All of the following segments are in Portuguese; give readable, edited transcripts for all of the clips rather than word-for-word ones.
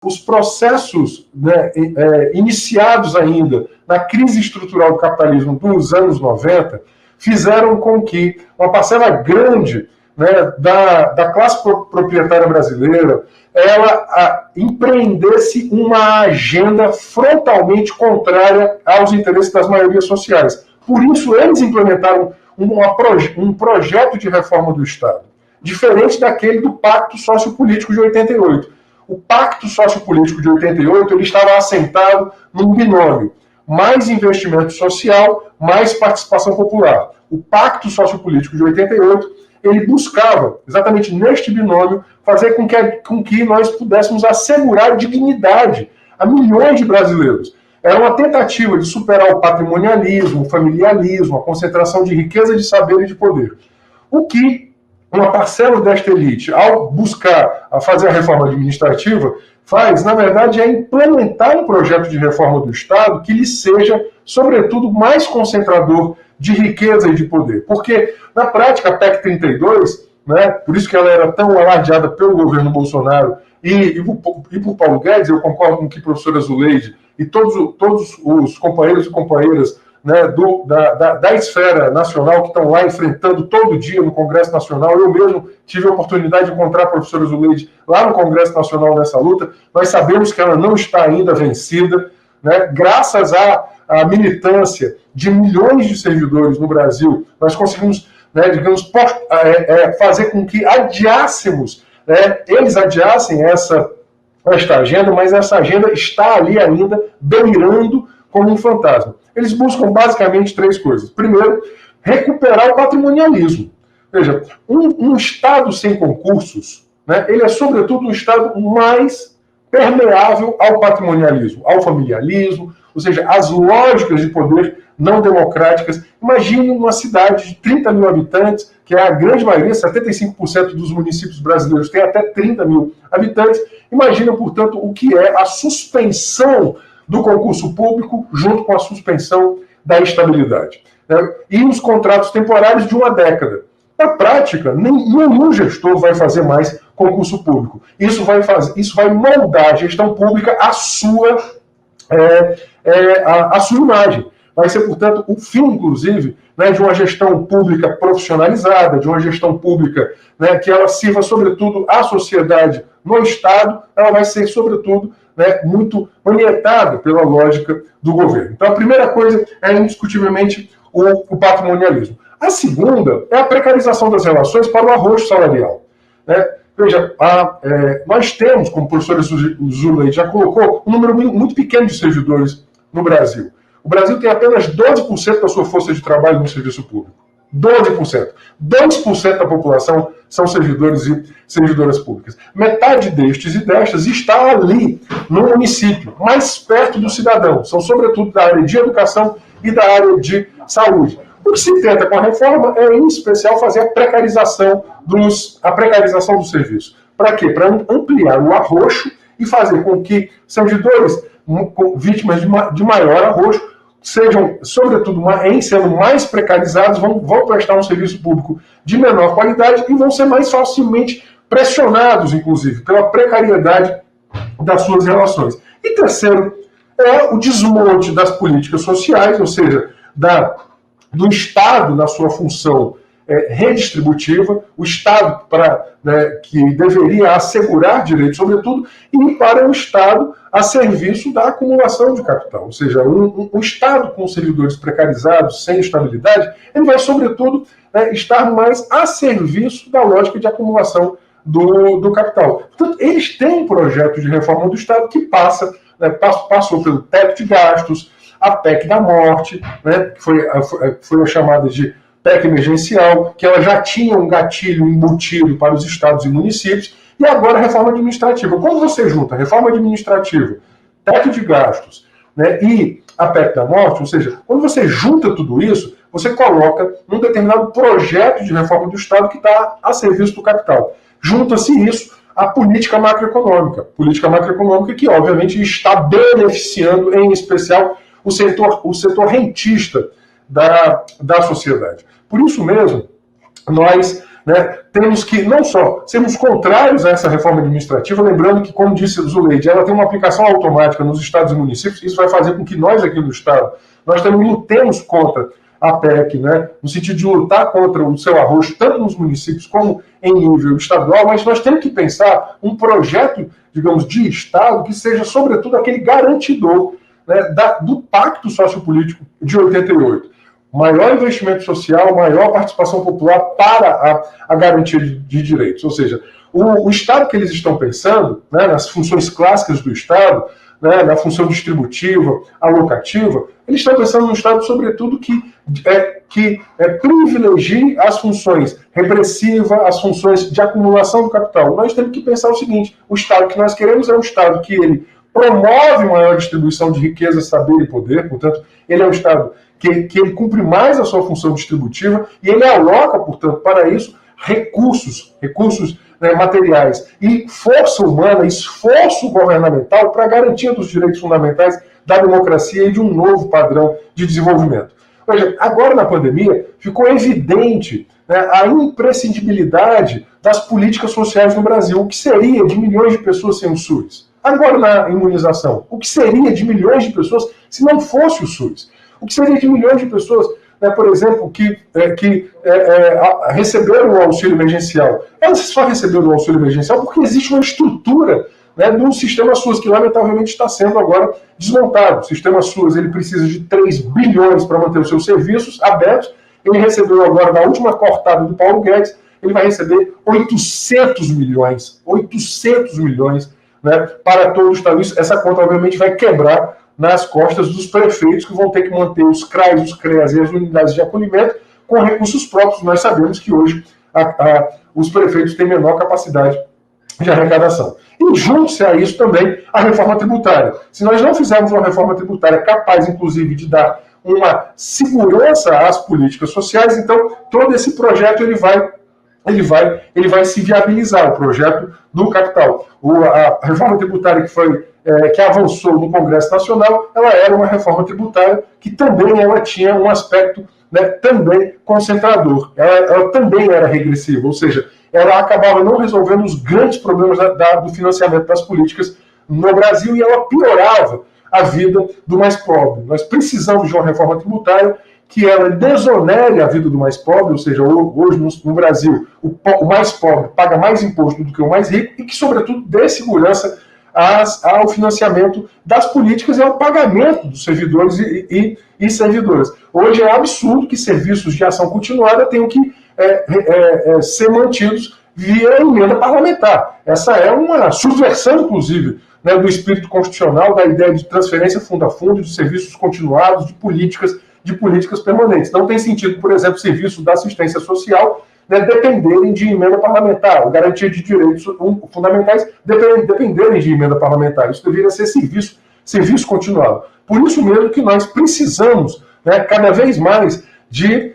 os processos, né, iniciados ainda na crise estrutural do capitalismo dos anos 90 fizeram com que uma parcela grande, né, da classe proprietária brasileira ela empreendesse uma agenda frontalmente contrária aos interesses das maiorias sociais. Por isso, eles implementaram um projeto de reforma do Estado, diferente daquele do Pacto Sociopolítico de 88. O Pacto Sociopolítico de 88 ele estava assentado num binômio: mais investimento social, mais participação popular. O Pacto Sociopolítico de 88 ele buscava, exatamente neste binômio, fazer com que nós pudéssemos assegurar dignidade a milhões de brasileiros. Era uma tentativa de superar o patrimonialismo, o familialismo, a concentração de riqueza, de saber e de poder. O que uma parcela desta elite, ao buscar fazer a reforma administrativa, faz, na verdade, é implementar um projeto de reforma do Estado que lhe seja, sobretudo, mais concentrador de riqueza e de poder. Porque, na prática, a PEC 32, né, por isso que ela era tão alardeada pelo governo Bolsonaro e por Paulo Guedes, eu concordo com o que a professora Zuleide e todos os companheiros e companheiras, né, da esfera nacional que estão lá enfrentando todo dia no Congresso Nacional. Eu mesmo tive a oportunidade de encontrar a professora Zuleide lá no Congresso Nacional nessa luta. Nós sabemos que ela não está ainda vencida, né? Graças à militância de milhões de servidores no Brasil, nós conseguimos, né, digamos, fazer com que adiássemos, né, eles adiassem esta agenda, mas essa agenda está ali ainda beirando como um fantasma. Eles buscam basicamente três coisas. Primeiro, recuperar o patrimonialismo. Veja, um Estado sem concursos, né, ele é sobretudo um Estado mais permeável ao patrimonialismo, ao familialismo, ou seja, às lógicas de poder não democráticas. Imagine uma cidade de 30 mil habitantes, que é a grande maioria, 75% dos municípios brasileiros tem até 30 mil habitantes. Imagina, portanto, o que é a suspensão do concurso público junto com a suspensão da estabilidade, né? E os contratos temporários de uma década. Na prática, nenhum gestor vai fazer mais concurso público. Isso vai moldar a gestão pública à sua imagem. Vai ser, portanto, o fim, inclusive, né, de uma gestão pública profissionalizada, de uma gestão pública, né, que ela sirva, sobretudo, à sociedade no Estado. Ela vai ser, sobretudo, né, muito manietada pela lógica do governo. Então, a primeira coisa é, indiscutivelmente, o patrimonialismo. A segunda é a precarização das relações para o arroxo salarial, né? Veja, nós temos, como a professora Zuleide já colocou, um número muito pequeno de servidores no Brasil. O Brasil tem apenas 12% da sua força de trabalho no serviço público. 12%. 2% da população são servidores e servidoras públicas. Metade destes e destas está ali, no município, mais perto do cidadão. São, sobretudo, da área de educação e da área de saúde. O que se tenta com a reforma é, em especial, fazer a precarização do serviço. Para quê? Para ampliar o arroxo e fazer com que servidores vítimas de maior arroxo sejam, sobretudo, sendo mais precarizados, vão prestar um serviço público de menor qualidade e vão ser mais facilmente pressionados, inclusive, pela precariedade das suas relações. E terceiro, é o desmonte das políticas sociais, ou seja, do Estado na sua função redistributiva, o Estado que deveria assegurar direitos, sobretudo, e para o Estado a serviço da acumulação de capital. Ou seja, um Estado com servidores precarizados, sem estabilidade, ele vai, sobretudo, estar mais a serviço da lógica de acumulação do capital. Portanto, eles têm um projeto de reforma do Estado que passou pelo teto de gastos, a PEC da morte, né, que foi a chamada de PEC emergencial, que ela já tinha um gatilho embutido para os estados e municípios, e agora a reforma administrativa. Quando você junta a reforma administrativa, teto de gastos, né, e a PEC da morte, ou seja, quando você junta tudo isso, você coloca um determinado projeto de reforma do Estado que está a serviço do capital. Junta-se isso à política macroeconômica que, obviamente, está beneficiando, em especial, o setor rentista da sociedade. Por isso mesmo, nós né, temos que não só sermos contrários a essa reforma administrativa, lembrando que, como disse Zuleide, ela tem uma aplicação automática nos estados e municípios, isso vai fazer com que nós aqui no estado, nós também lutemos contra a PEC, né, no sentido de lutar contra o seu arroxo, tanto nos municípios como em nível estadual, mas nós temos que pensar um projeto, digamos, de Estado que seja, sobretudo, aquele garantidor, né, do Pacto Sociopolítico de 88. Maior investimento social, maior participação popular para a garantia de direitos. Ou seja, o Estado que eles estão pensando, né, nas funções clássicas do Estado, né, na função distributiva, alocativa, eles estão pensando num Estado, sobretudo, que privilegie as funções repressivas, as funções de acumulação do capital. Nós temos que pensar o seguinte: o Estado que nós queremos é um Estado que ele promove maior distribuição de riqueza, saber e poder, portanto, ele é um Estado que ele cumpre mais a sua função distributiva e ele aloca, portanto, para isso, recursos, né, materiais e força humana, esforço governamental para a garantia dos direitos fundamentais da democracia e de um novo padrão de desenvolvimento. Veja, agora na pandemia ficou evidente, né, a imprescindibilidade das políticas sociais no Brasil. O que seria de milhões de pessoas sem o SUS? Agora na imunização, o que seria de milhões de pessoas se não fosse o SUS? O que seria de milhões de pessoas, né, por exemplo, que receberam o auxílio emergencial? Elas só receberam o auxílio emergencial porque existe uma estrutura, né, de um sistema SUS que, lamentavelmente, está sendo agora desmontado. O sistema SUS ele precisa de 3 bilhões para manter os seus serviços abertos. Ele recebeu agora, na última cortada do Paulo Guedes, ele vai receber 800 milhões, né, para todo o Estado. Essa conta, obviamente, vai quebrar nas costas dos prefeitos, que vão ter que manter os CRAs, os CREAs e as unidades de acolhimento com recursos próprios. Nós sabemos que hoje os prefeitos têm menor capacidade de arrecadação. E junto-se a isso também a reforma tributária. Se nós não fizermos uma reforma tributária capaz, inclusive, de dar uma segurança às políticas sociais, então todo esse projeto ele vai se viabilizar, o projeto do capital. A reforma tributária que avançou no Congresso Nacional, ela era uma reforma tributária que também ela tinha um aspecto, né, também concentrador. Ela também era regressiva, ou seja, ela acabava não resolvendo os grandes problemas do financiamento das políticas no Brasil e ela piorava a vida do mais pobre. Nós precisamos de uma reforma tributária que ela desonere a vida do mais pobre, ou seja, hoje no Brasil o mais pobre paga mais imposto do que o mais rico e que, sobretudo, dê segurança ao financiamento das políticas e ao pagamento dos servidores e servidoras. Hoje é absurdo que serviços de ação continuada tenham que ser mantidos via emenda parlamentar. Essa é uma subversão, inclusive, né, do espírito constitucional, da ideia de transferência fundo a fundo, de serviços continuados, de políticas permanentes. Não tem sentido, por exemplo, serviços da assistência social, né, dependerem de emenda parlamentar, ou garantia de direitos fundamentais dependerem de emenda parlamentar. Isso deveria ser serviço continuado. Por isso mesmo que nós precisamos, né, cada vez mais de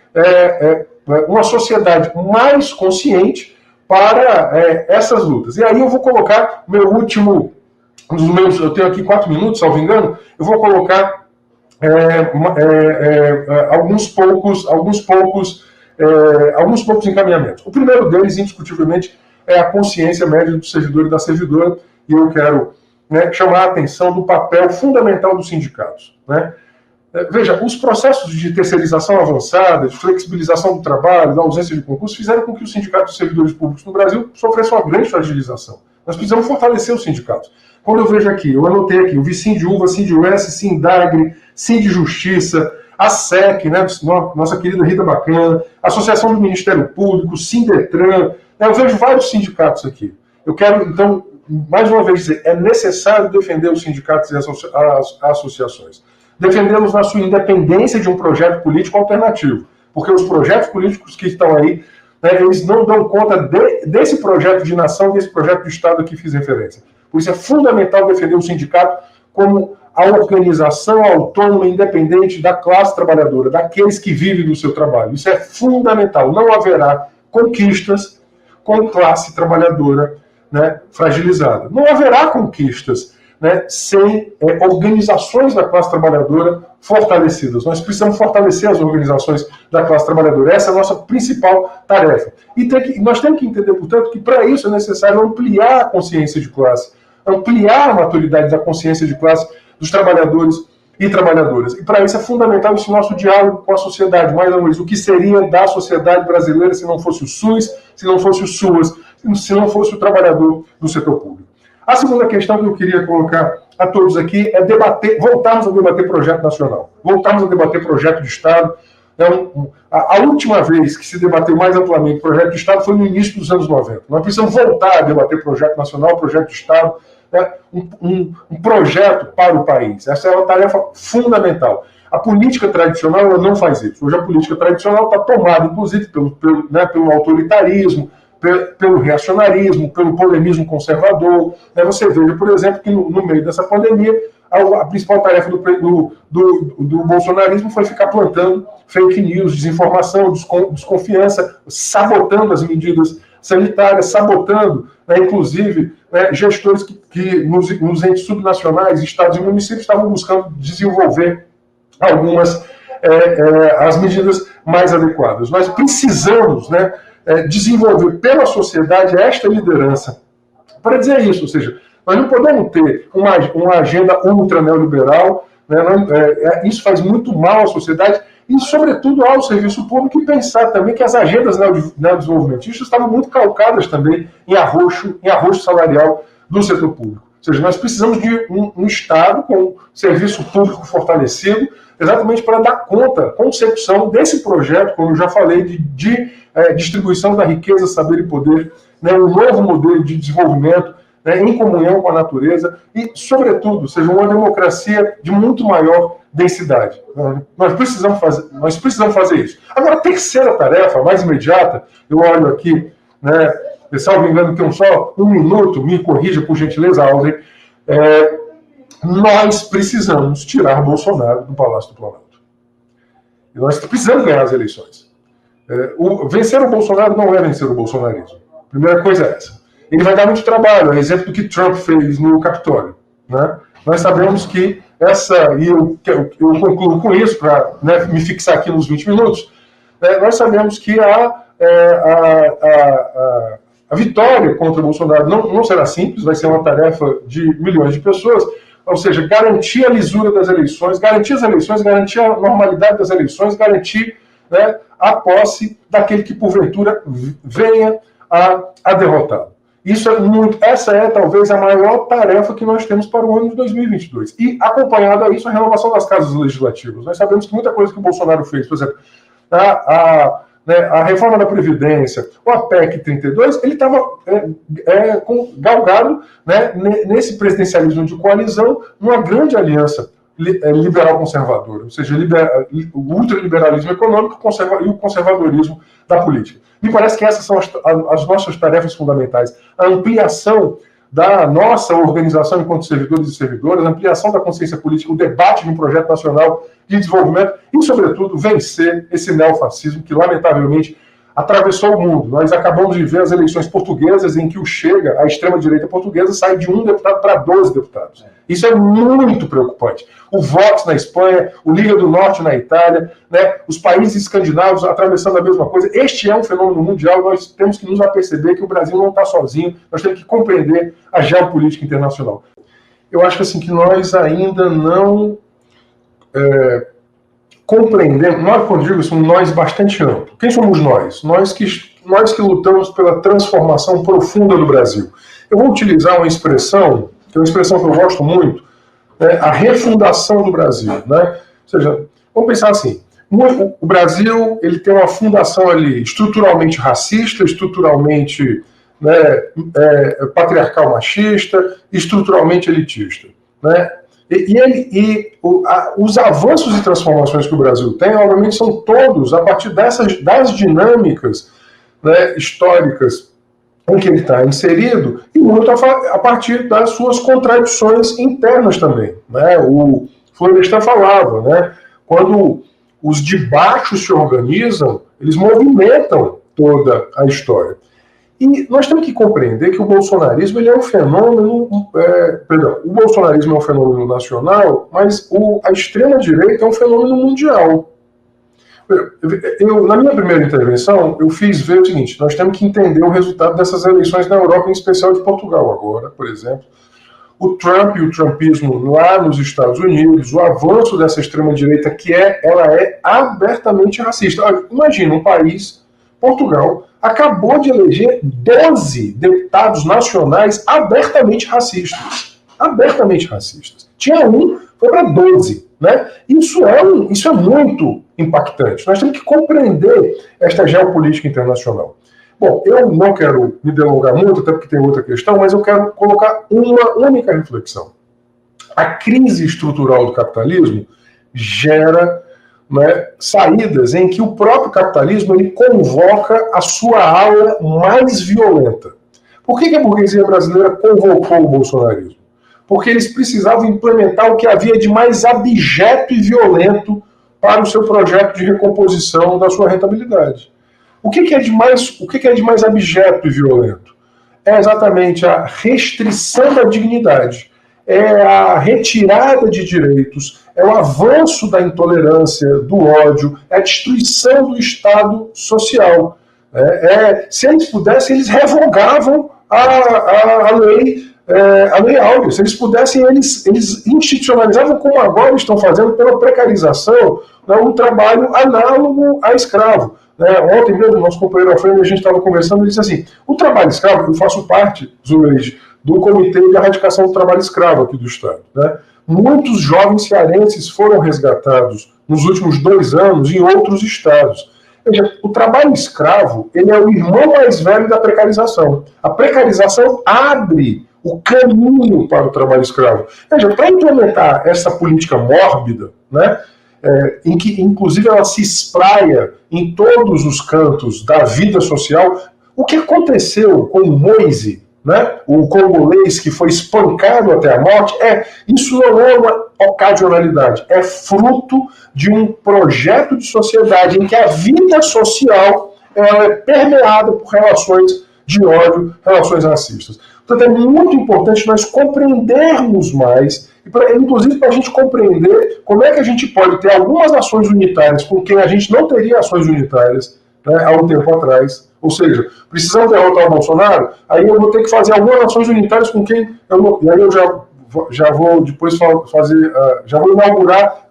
uma sociedade mais consciente para essas lutas. E aí eu vou colocar meu último, eu tenho aqui 4 minutos, salvo engano, eu vou colocar alguns poucos encaminhamentos. O primeiro deles, indiscutivelmente, é a consciência média do servidor e da servidora, e eu quero, né, chamar a atenção do papel fundamental dos sindicatos. Né? Veja, os processos de terceirização avançada, de flexibilização do trabalho, da ausência de concurso, fizeram com que os sindicatos de servidores públicos no Brasil sofressem uma grande fragilização. Nós precisamos fortalecer os sindicatos. Quando eu vejo aqui, eu anotei aqui, eu vi Sindiúva, Sindiues, Sindagre, Sindijustiça, a SEC, né, nossa querida Rita Bacana, Associação do Ministério Público, Sindetran, né, eu vejo vários sindicatos aqui. Eu quero, então, mais uma vez dizer, é necessário defender os sindicatos e as associações. Defendê-los na sua independência de um projeto político alternativo, porque os projetos políticos que estão aí, né, eles não dão conta desse projeto de nação, desse projeto de Estado a que fiz referência. Por isso é fundamental defender o sindicato como a organização autônoma e independente da classe trabalhadora, daqueles que vivem do seu trabalho. Isso é fundamental. Não haverá conquistas com classe trabalhadora, né, fragilizada. Não haverá conquistas né, sem organizações da classe trabalhadora fortalecidas. Nós precisamos fortalecer as organizações da classe trabalhadora. Essa é a nossa principal tarefa. E nós temos que entender, portanto, que para isso é necessário ampliar a consciência de classe, ampliar a maturidade da consciência de classe dos trabalhadores e trabalhadoras. E para isso é fundamental esse nosso diálogo com a sociedade. Mais uma vez, o que seria da sociedade brasileira se não fosse o SUS, se não fosse o SUAS, se não fosse o trabalhador do setor público. A segunda questão que eu queria colocar a todos aqui é voltarmos a debater projeto nacional, voltarmos a debater projeto de Estado. A última vez que se debateu mais amplamente projeto de Estado foi no início dos anos 90. Nós precisamos voltar a debater projeto nacional, projeto de Estado, né, um projeto para o país. Essa é uma tarefa fundamental. A política tradicional ela não faz isso. Hoje a política tradicional está tomada, inclusive, pelo autoritarismo, pelo reacionarismo, pelo polemismo conservador. Você veja, por exemplo, que no meio dessa pandemia, a principal tarefa do bolsonarismo foi ficar plantando fake news, desinformação, desconfiança, sabotando as medidas sanitárias, sabotando, inclusive, gestores que nos entes subnacionais, estados e municípios estavam buscando desenvolver algumas as medidas mais adequadas. Nós precisamos, desenvolver pela sociedade esta liderança para dizer isso, ou seja, nós não podemos ter uma agenda ultra neoliberal, isso faz muito mal à sociedade e, sobretudo, ao serviço público, e pensar também que as agendas neodesenvolvimentistas estavam muito calcadas também em arroxo salarial do setor público. Ou seja, nós precisamos de um Estado com serviço público fortalecido, exatamente para dar conta, concepção desse projeto, como eu já falei, de distribuição da riqueza, saber e poder, um novo modelo de desenvolvimento, em comunhão com a natureza e, sobretudo, seja uma democracia de muito maior densidade. Nós precisamos fazer isso. Agora, a terceira tarefa, mais imediata, eu olho aqui, salvo engano, tem só um minuto, me corrija, por gentileza, Alden, nós precisamos tirar Bolsonaro do Palácio do Planalto. E nós precisamos ganhar as eleições. Vencer o Bolsonaro não é vencer o bolsonarismo. A primeira coisa é essa. Ele vai dar muito trabalho, é exemplo do que Trump fez no Capitólio. Nós sabemos que e eu concluo com isso, para me fixar aqui nos 20 minutos, nós sabemos que a vitória contra o Bolsonaro não será simples, vai ser uma tarefa de milhões de pessoas, ou seja, garantir a lisura das eleições, garantir as eleições, garantir a normalidade das eleições, garantir a posse daquele que, porventura, venha a derrotá-lo. Essa é talvez a maior tarefa que nós temos para o ano de 2022. E, acompanhado a isso, a renovação das casas legislativas. Nós sabemos que muita coisa que o Bolsonaro fez, por exemplo, a reforma da Previdência, ou a PEC 32, ele estava galgado nesse presidencialismo de coalizão, numa grande aliança liberal-conservadora, ou seja, o ultraliberalismo econômico e o conservadorismo da política. Me parece que essas são as nossas tarefas fundamentais. A ampliação da nossa organização enquanto servidores e servidoras, a ampliação da consciência política, o debate de um projeto nacional de desenvolvimento e, sobretudo, vencer esse neofascismo que, lamentavelmente, atravessou o mundo. Nós acabamos de ver as eleições portuguesas em que o Chega, a extrema-direita portuguesa, sai de 1 deputado para 12 deputados. Isso é muito preocupante. O Vox na Espanha, o Liga do Norte na Itália, os países escandinavos atravessando a mesma coisa. Este é um fenômeno mundial, nós temos que nos aperceber que o Brasil não está sozinho, nós temos que compreender a geopolítica internacional. Eu acho que nós ainda não compreendemos, quando digo isso, nós bastante amplo. Quem somos nós? Nós que lutamos pela transformação profunda do Brasil. Eu vou utilizar uma expressão, que é uma expressão que eu gosto muito, a refundação do Brasil. Ou seja, vamos pensar assim, o Brasil ele tem uma fundação ali estruturalmente racista, estruturalmente patriarcal machista, estruturalmente elitista. Os avanços e transformações que o Brasil tem, obviamente, são todos a partir das dinâmicas históricas em que ele está inserido e muito a partir das suas contradições internas também. O Florestan falava, quando os de baixo se organizam, eles movimentam toda a história. E nós temos que compreender que o bolsonarismo ele é um fenômeno, o bolsonarismo é um fenômeno nacional, mas a extrema-direita é um fenômeno mundial. Na minha primeira intervenção, eu fiz ver o seguinte: nós temos que entender o resultado dessas eleições na Europa, em especial de Portugal agora, por exemplo. O Trump e o trumpismo lá nos Estados Unidos, o avanço dessa extrema-direita, que ela é abertamente racista. Imagina um país, Portugal, acabou de eleger 12 deputados nacionais abertamente racistas. Abertamente racistas. Tinha um, foi para 12. Né? Isso é muito impactante. Nós temos que compreender esta geopolítica internacional. Bom, eu não quero me delongar muito, até porque tem outra questão, mas eu quero colocar uma única reflexão. A crise estrutural do capitalismo gera, né, saídas em que o próprio capitalismo ele convoca a sua ala mais violenta. Por que a burguesia brasileira convocou o bolsonarismo? Porque eles precisavam implementar o que havia de mais abjeto e violento para o seu projeto de recomposição da sua rentabilidade. O que é de mais abjeto e violento? É exatamente a restrição da dignidade, é a retirada de direitos, é o avanço da intolerância, do ódio, é a destruição do Estado social. Se eles pudessem, eles revogavam a lei Áurea. Se eles pudessem, eles institucionalizavam, como agora estão fazendo, pela precarização, né, um trabalho análogo a escravo. Ontem mesmo, nosso companheiro Alfredo, a gente estava conversando, ele disse assim: o trabalho escravo, eu faço parte, Zuleide, do Comitê de Erradicação do Trabalho Escravo aqui do Estado. Né? Muitos jovens cearenses foram resgatados nos últimos 2 anos em outros estados. Veja, o trabalho escravo ele é o irmão mais velho da precarização. A precarização abre o caminho para o trabalho escravo. Veja, para implementar essa política mórbida, né, em que inclusive ela se espraia em todos os cantos da vida social, o que aconteceu com o Moise, né, o congolês que foi espancado até a morte, isso não é uma ocasionalidade, é fruto de um projeto de sociedade em que a vida social ela é permeada por relações de ódio, relações racistas. Portanto, é muito importante nós compreendermos mais, inclusive para a gente compreender como é que a gente pode ter algumas ações unitárias com quem a gente não teria ações unitárias, né, há um tempo atrás. Ou seja, precisamos derrotar o Bolsonaro, aí eu vou ter que fazer algumas ações unitárias com quem eu não... E aí eu já vou depois fazer... já vou inaugurar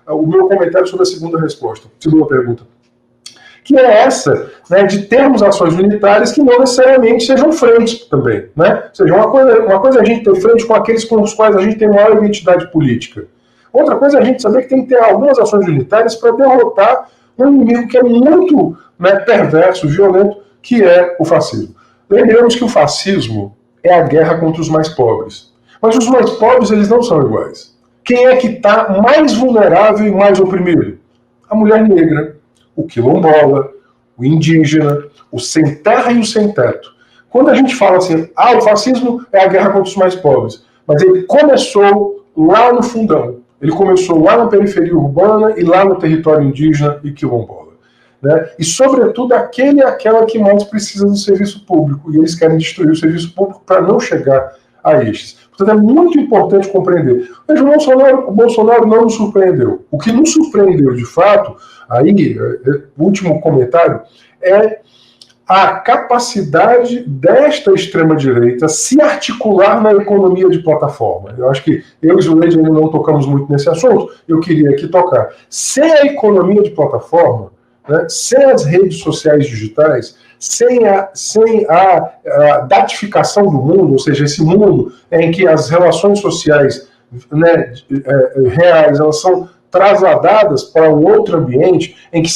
o meu comentário sobre a segunda pergunta. Que é essa, né, de termos ações unitárias que não necessariamente sejam frente também. Né? Ou seja, uma coisa é a gente ter frente com aqueles com os quais a gente tem maior identidade política. Outra coisa é a gente saber que tem que ter algumas ações unitárias para derrotar um inimigo que é muito, né, perverso, violento, que é o fascismo. Lembramos que o fascismo é a guerra contra os mais pobres. Mas os mais pobres, eles não são iguais. Quem é que está mais vulnerável e mais oprimido? A mulher negra, o quilombola, o indígena, o sem terra e o sem teto. Quando a gente fala assim, o fascismo é a guerra contra os mais pobres, mas ele começou lá no fundão. Ele começou lá na periferia urbana e lá no território indígena e quilombola. Né? E, sobretudo, aquele e aquela que mais precisa do serviço público. E eles querem destruir o serviço público para não chegar a estes. Portanto, é muito importante compreender. Mas o Bolsonaro não nos surpreendeu. O que nos surpreendeu, de fato, aí, o último comentário, é a capacidade desta extrema-direita se articular na economia de plataforma. Eu acho que eu e o Zuleide ainda não tocamos muito nesse assunto, eu queria aqui tocar. Sem a economia de plataforma, né, sem as redes sociais digitais, sem a datificação do mundo, ou seja, esse mundo em que as relações sociais, né, reais, elas são trasladadas para um outro ambiente em que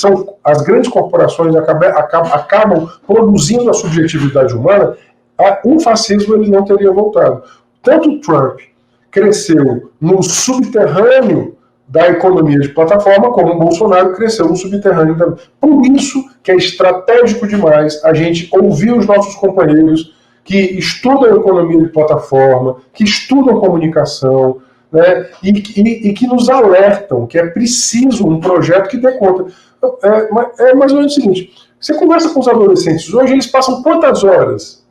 as grandes corporações acabam produzindo a subjetividade humana, o fascismo ele não teria voltado. Tanto o Trump cresceu no subterrâneo da economia de plataforma, como o Bolsonaro cresceu no subterrâneo também. Por isso que é estratégico demais a gente ouvir os nossos companheiros que estudam economia de plataforma, que estudam comunicação, né, e que nos alertam que é preciso um projeto que dê conta. É mais ou menos o seguinte: Você conversa com os adolescentes hoje, eles passam quantas horas,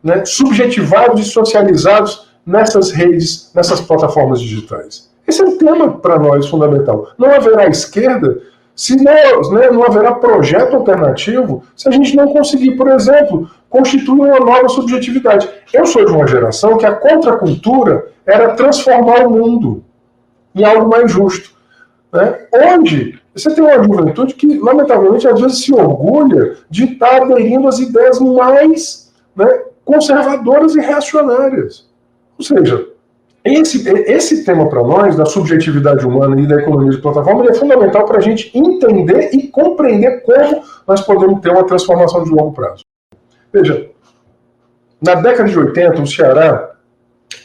né, subjetivados e socializados nessas redes, nessas plataformas digitais? Esse é um tema para nós fundamental. Não haverá esquerda se não, né, não haverá projeto alternativo se a gente não conseguir, por exemplo, constituir uma nova subjetividade. Eu sou de uma geração que a contracultura era transformar o mundo em algo mais justo. Né? Hoje, você tem uma juventude que, lamentavelmente, às vezes se orgulha de estar aderindo às ideias mais, né, conservadoras e reacionárias. Ou seja, esse tema para nós, da subjetividade humana e da economia de plataforma, ele é fundamental para a gente entender e compreender como nós podemos ter uma transformação de longo prazo. Veja, na década de 80, o Ceará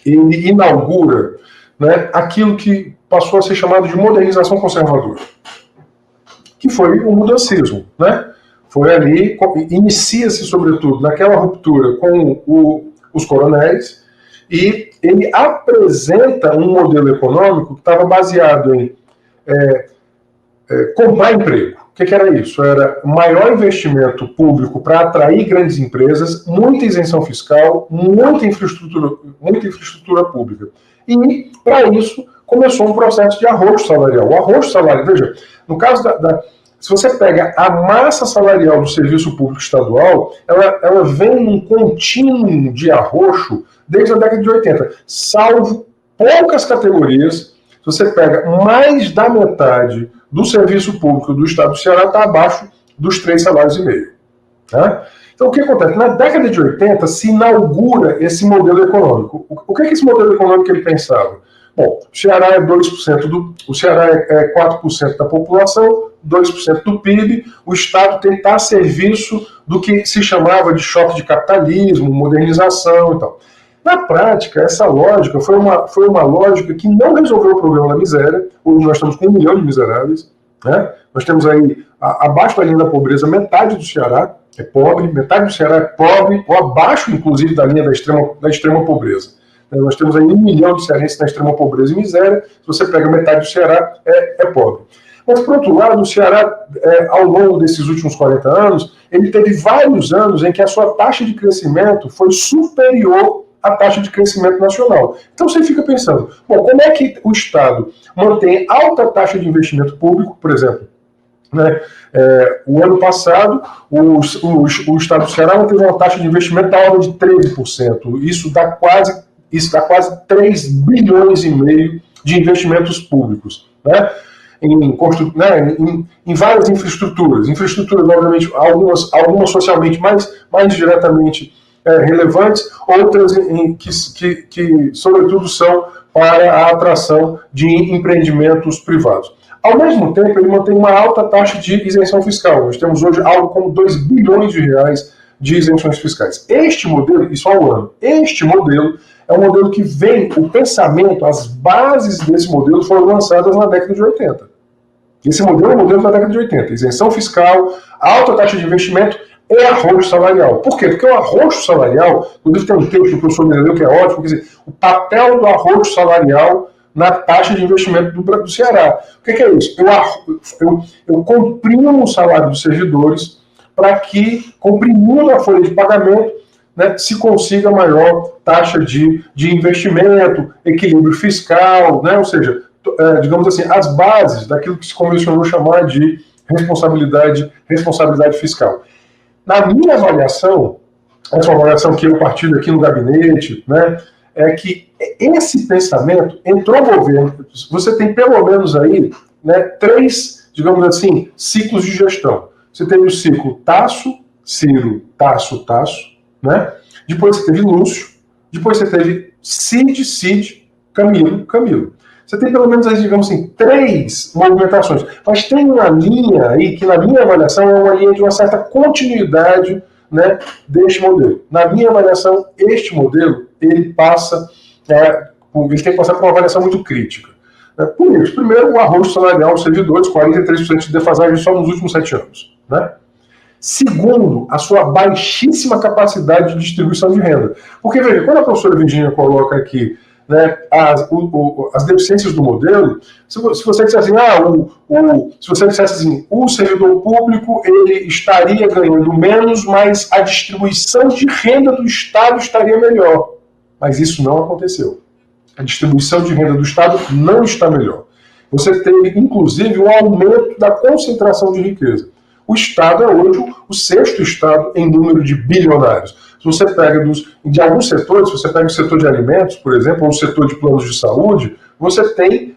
ele inaugura, né, aquilo que passou a ser chamado de modernização conservadora, que foi o mudancismo. Né? Foi ali, inicia-se sobretudo naquela ruptura com os coronéis, e ele apresenta um modelo econômico que estava baseado em comprar emprego. O que era isso? Era maior investimento público para atrair grandes empresas, muita isenção fiscal, muita infraestrutura pública. E, para isso, começou um processo de arroxo salarial. O arroxo salarial, veja, no caso se você pega a massa salarial do serviço público estadual, ela vem num contínuo de arroxo desde a década de 80, salvo poucas categorias. Se você pega mais da metade do serviço público do estado do Ceará, está abaixo dos 3,5 salários. Tá? Então, o que acontece? Na década de 80, se inaugura esse modelo econômico. O que é esse modelo econômico que ele pensava? Bom, o Ceará é 2% o Ceará é 4% da população, 2% do PIB, o Estado tem que estar a serviço do que se chamava de choque de capitalismo, modernização e tal. Na prática, essa lógica foi uma lógica que não resolveu o problema da miséria. Hoje nós estamos com 1 milhão de miseráveis. Né? Nós temos aí, abaixo da linha da pobreza, metade do Ceará é pobre, metade do Ceará é pobre, ou abaixo, inclusive, da linha da extrema pobreza. Nós temos aí 1 milhão de cearenses na extrema pobreza e miséria. Se você pega metade do Ceará, é pobre. Mas, por outro lado, o Ceará, ao longo desses últimos 40 anos, ele teve vários anos em que a sua taxa de crescimento foi superior à taxa de crescimento nacional. Então você fica pensando, bom, como é que o Estado mantém alta taxa de investimento público, por exemplo? Né? O ano passado, o Estado do Ceará teve uma taxa de investimento da ordem de 13%. Isso dá quase 3 bilhões e meio de investimentos públicos. Né? Em várias infraestruturas, obviamente, algumas socialmente mais diretamente relevantes, outras que, sobretudo, são para a atração de empreendimentos privados. Ao mesmo tempo, ele mantém uma alta taxa de isenção fiscal. Nós temos hoje algo como 2 bilhões de reais de isenções fiscais. Este modelo, isso ao ano, este modelo é um modelo que vem, o pensamento, as bases desse modelo foram lançadas na década de 80. Esse modelo é o modelo da década de 80. Isenção fiscal, alta taxa de investimento e arroxo salarial. Por quê? Porque o arroxo salarial, inclusive tem um texto do professor Mineiro que é ótimo, quer dizer, o papel do arroxo salarial na taxa de investimento do Ceará. O que é isso? Eu comprimo o salário dos servidores para que, comprimindo a folha de pagamento, né, se consiga maior taxa de investimento, equilíbrio fiscal, né, ou seja, digamos assim, as bases daquilo que se convencionou chamar de responsabilidade fiscal. Na minha avaliação, essa avaliação que eu partilho aqui no gabinete, né, é que esse pensamento entrou no governo. Você tem pelo menos aí, né, 3, digamos assim, ciclos de gestão. Você teve o ciclo Tasso, Ciro, Tasso, né? Depois você teve Lúcio, depois você teve Cid, Camilo. Você tem pelo menos, digamos assim, 3 movimentações. Mas tem uma linha aí que, na minha avaliação, é uma linha de uma certa continuidade, né, deste modelo. Na minha avaliação, este modelo, ele tem que passar por uma avaliação muito crítica. Por isso, primeiro, o arroxo salarial aos servidores, 43% de defasagem só nos últimos 7 anos. Né? Segundo, a sua baixíssima capacidade de distribuição de renda. Porque, veja, quando a professora Virginia coloca aqui né, as deficiências do modelo, se você dissesse assim, se você dissesse assim, o servidor público ele estaria ganhando menos, mas a distribuição de renda do Estado estaria melhor. Mas isso não aconteceu. A distribuição de renda do Estado não está melhor. Você teve, inclusive, um aumento da concentração de riqueza. O Estado é hoje o sexto Estado em número de bilionários. Se você pega de alguns setores, se você pega o setor de alimentos, por exemplo, ou o setor de planos de saúde, você tem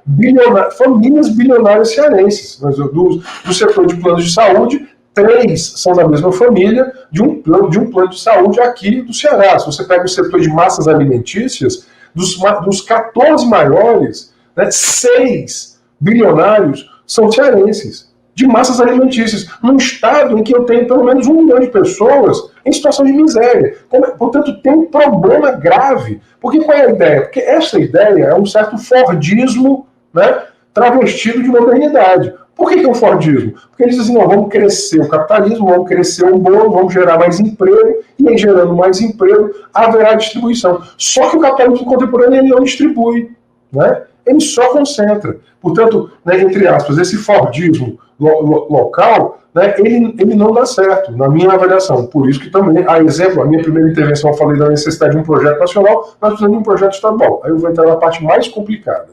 famílias bilionárias cearenses. Do setor de planos de saúde, 3 são da mesma família de um plano de saúde aqui do Ceará. Se você pega o setor de massas alimentícias, dos 14 maiores, né, 6 bilionários são cearenses, de massas alimentícias, num estado em que eu tenho pelo menos 1 milhão de pessoas em situação de miséria. Portanto, tem um problema grave. Porque qual é a ideia? Porque essa ideia é um certo Fordismo, né, travestido de modernidade. Por que é um Fordismo? Porque eles dizem, não, vamos crescer o capitalismo, vamos crescer o bolo, vamos gerar mais emprego, e aí gerando mais emprego, haverá distribuição. Só que o capitalismo contemporâneo ele não distribui, né? Ele só concentra. Portanto, né, entre aspas, esse Fordismo local, né, ele não dá certo, na minha avaliação. Por isso que também, a minha primeira intervenção eu falei da necessidade de um projeto nacional, nós precisamos de um projeto estadual. Aí eu vou entrar na parte mais complicada.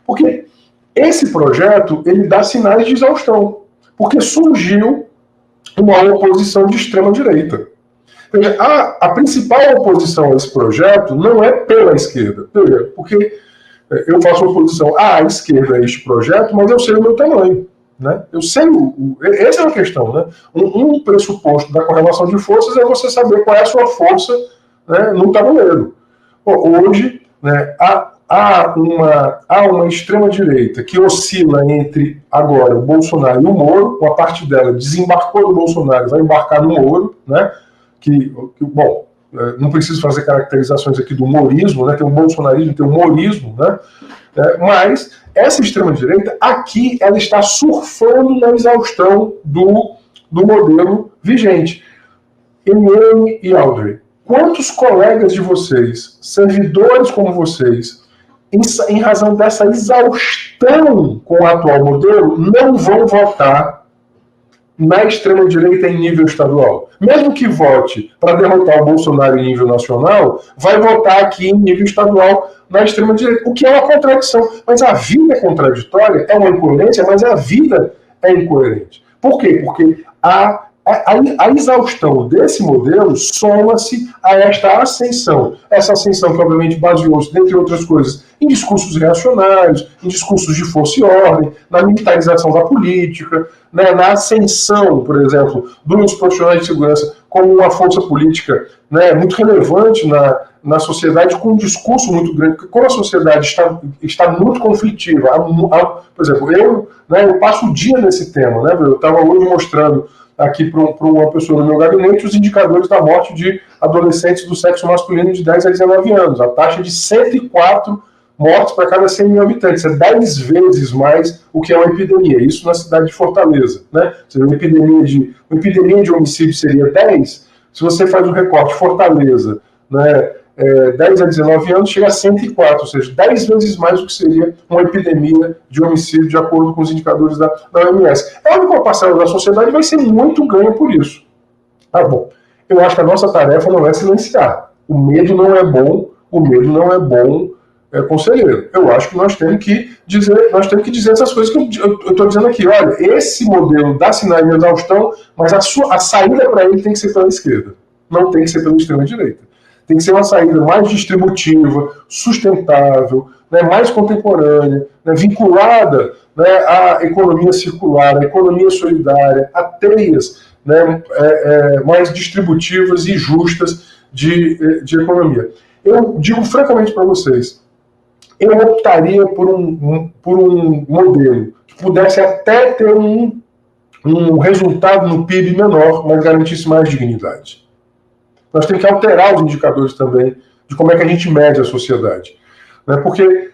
Porque esse projeto, ele dá sinais de exaustão. Porque surgiu uma oposição de extrema-direita. A principal oposição a esse projeto não é pela esquerda. Porque eu faço oposição à esquerda a este projeto, mas eu sei o meu tamanho. Né? Eu sei, essa é uma questão. Né? Um pressuposto da correlação de forças é você saber qual é a sua força, né, no tabuleiro. Hoje, né, há uma extrema-direita que oscila entre agora o Bolsonaro e o Moro, uma parte dela desembarcou no Bolsonaro, vai embarcar no Moro, né, bom, não preciso fazer caracterizações aqui do morismo, né, tem o bolsonarismo, tem o morismo, né, mas essa extrema-direita, aqui, ela está surfando na exaustão do modelo vigente. Eliane e Audrey, quantos colegas de vocês, servidores como vocês, em razão dessa exaustão com o atual modelo, não vão votar na extrema-direita em nível estadual? Mesmo que vote para derrotar o Bolsonaro em nível nacional, vai votar aqui em nível estadual na extrema-direita, o que é uma contradição. Mas a vida é contraditória, é uma incoerência, mas a vida é incoerente. Por quê? Porque a exaustão desse modelo soma-se a esta ascensão. Essa ascensão que, obviamente, baseou-se, dentre outras coisas, em discursos reacionários, em discursos de força e ordem, na militarização da política, né, na ascensão, por exemplo, dos profissionais de segurança como uma força política, né, muito relevante na sociedade, com um discurso muito grande. Porque como a sociedade está muito conflitiva, por exemplo, eu passo o dia nesse tema. Né, eu estava hoje mostrando aqui para uma pessoa no meu gabinete os indicadores da morte de adolescentes do sexo masculino de 10 a 19 anos. A taxa de 104 mortes para cada 100 mil habitantes. É 10 vezes mais o que é uma epidemia. Isso na cidade de Fortaleza. Né? Se uma epidemia de homicídio seria 10, se você faz um recorte Fortaleza, né, 10 a 19 anos, chega a 104, ou seja, 10 vezes mais do que seria uma epidemia de homicídio, de acordo com os indicadores da OMS. É óbvio que uma parcela da sociedade vai ser muito ganha por isso. Tá bom. Eu acho que a nossa tarefa não é silenciar. O medo não é bom, conselheiro. Eu acho que nós temos que dizer essas coisas que eu estou dizendo aqui. Olha, esse modelo dá sinais de exaustão, mas a saída para ele tem que ser pela esquerda. Não tem que ser pela extrema-direita. Tem que ser uma saída mais distributiva, sustentável, né, mais contemporânea, né, vinculada, né, à economia circular, à economia solidária, a teias, né, mais distributivas e justas de economia. Eu digo francamente para vocês, eu optaria por um modelo que pudesse até ter um resultado no PIB menor, mas garantisse mais dignidade. Nós temos que alterar os indicadores também de como é que a gente mede a sociedade. Né? Porque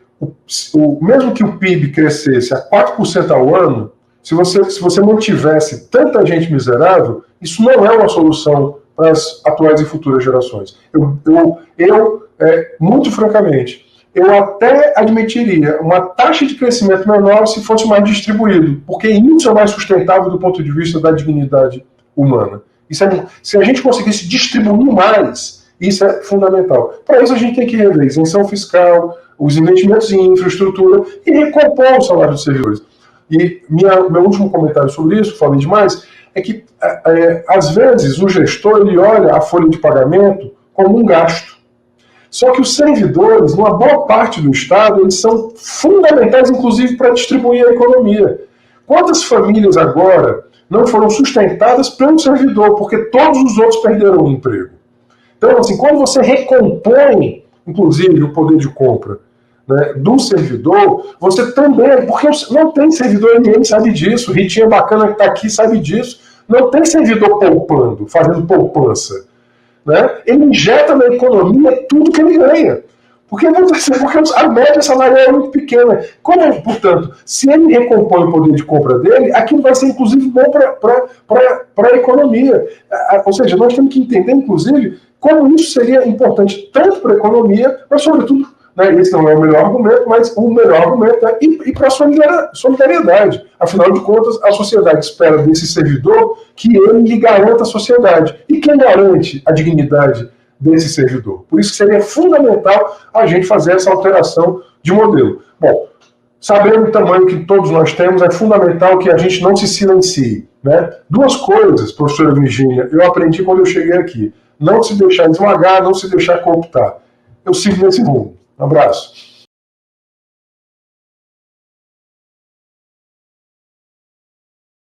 mesmo que o PIB crescesse a 4% ao ano, se você mantivesse tanta gente miserável, isso não é uma solução para as atuais e futuras gerações. Muito francamente, eu até admitiria uma taxa de crescimento menor se fosse mais distribuído, porque isso é mais sustentável do ponto de vista da dignidade humana. Se a gente conseguisse distribuir mais, isso é fundamental. Para isso a gente tem que rever a isenção fiscal, os investimentos em infraestrutura e recompor o salário dos servidores. E meu último comentário sobre isso, falei demais, é que às vezes o gestor ele olha a folha de pagamento como um gasto. Só que os servidores, numa boa parte do Estado, eles são fundamentais, inclusive, para distribuir a economia. Quantas famílias agora não foram sustentadas pelo servidor, porque todos os outros perderam o emprego? Então, assim, quando você recompõe, inclusive, o poder de compra, né, do servidor, você também... Porque não tem servidor, ninguém sabe disso. Ritinha bacana que está aqui sabe disso. Não tem servidor poupando, fazendo poupança. Né? Ele injeta na economia tudo que ele ganha. Porque a média salarial é muito pequena. Portanto, se ele recompõe o poder de compra dele, aquilo vai ser, inclusive, bom para a economia. Ou seja, nós temos que entender, inclusive, como isso seria importante tanto para a economia, mas, sobretudo, né, esse não é o melhor argumento, mas o melhor argumento é ir para a solidariedade. Afinal de contas, a sociedade espera desse servidor que ele lhe garanta a sociedade. E quem garante a dignidade desse servidor? Por isso seria fundamental a gente fazer essa alteração de modelo. Bom, sabendo o tamanho que todos nós temos, é fundamental que a gente não se silencie. Né? Duas coisas, professora Virgínia, eu aprendi quando eu cheguei aqui. Não se deixar esmagar, não se deixar cooptar. Eu sigo nesse rumo. Um abraço.